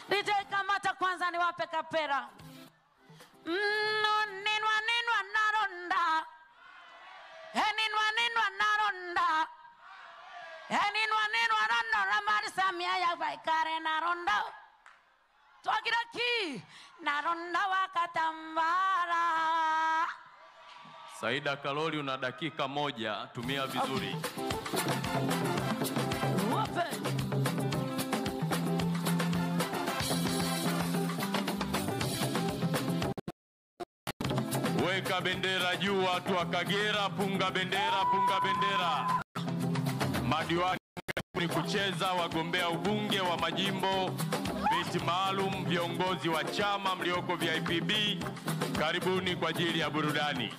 DJ kamata kwanza niwape kapera. Ninwa naronda. Ninwa naronda. Ninwa naronda. Ramari Samia ya vaikare naronda. Twagira ki naronda wakatambara. Saida Kaloli, una dakika moja, tumia vizuri. Weka bendera juu, watu wa Kagera, punga bendera, punga bendera. Madiwani ni kucheza, wagombea ubunge wa majimbo, viti maalum, viongozi wa chama mlioko VIPB, karibuni kwa ajili ya burudani.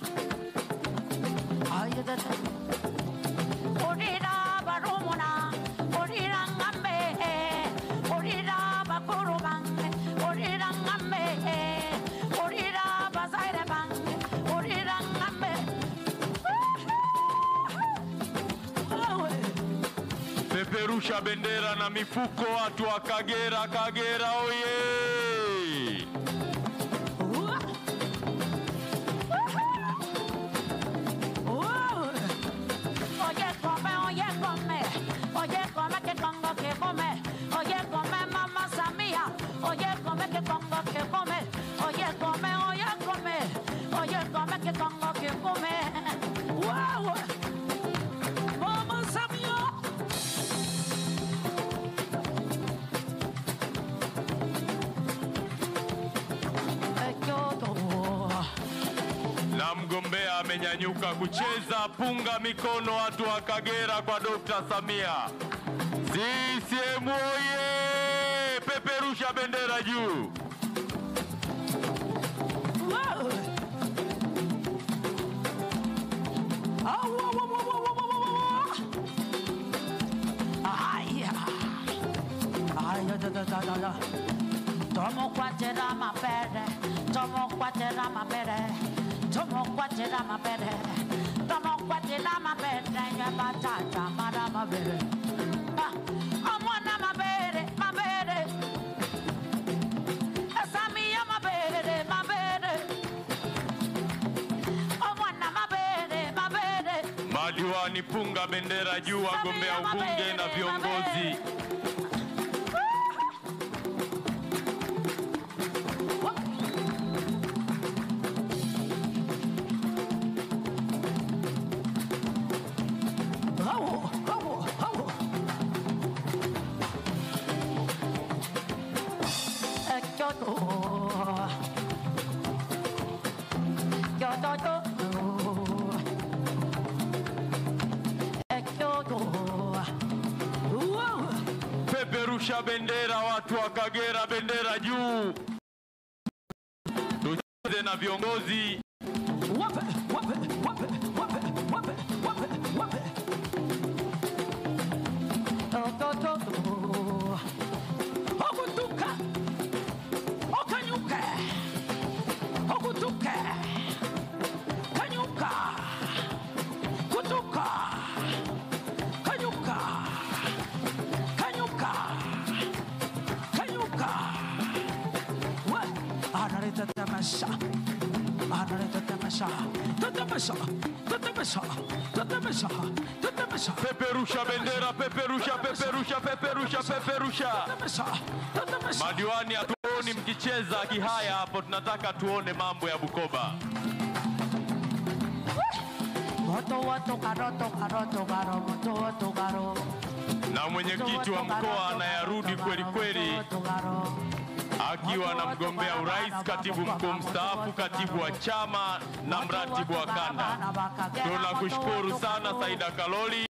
Orira barumuna, orira ngambe, orira bakurubange, orira ngambe, orira bazaire bange, orira ngambe. Peperusha bendera na mifuko, watu wa Kagera, Kagera oye! Oye come que Congo que come, oye come Mama Samia, oye come que Congo que come, oye come que Congo que come. Wow, Mama Samia. Na mgombea amenyanyuka kucheza, punga mikono watu wa Kagera kwa Dr. Samia. CCM oye! Peperusha bendera juu. Tomo quatera mapere, tomo quatera mapere, tomo quatera mapere, tomo quatera mapere, ya batata mara mapere. Amwana mapere, mapere. Samia mapere, mapere. Amwana mapere, mapere. Madiwani punga bendera juu, wagombea ubunge na viongozi. Peperusha bendera watu wa Kagera, bendera juu. Tucheze na viongozi. Wape, wape, wape, wape, wape, wape, wape. Ogutuka, okanyuka, ogutuka, kanyuka, kutuka, kanyuka, kanyuka, kanyuka. What? Anareta tamasha, anareta tamasha, tamasha, tamasha, tamasha, tamasha. Peperusha bendera, peperusha, peperusha, peperusha, peperusha. Madiwani hatuoni mkicheza kihaya hapo, tunataka tuone mambo ya Bukoba. Na mwenyekiti wa mkoa anayarudi kweli kweli, akiwa na mgombea urais, katibu mkuu mstaafu, katibu wa chama na mratibu wa kanda. Tunakushukuru sana Saida Kaloli.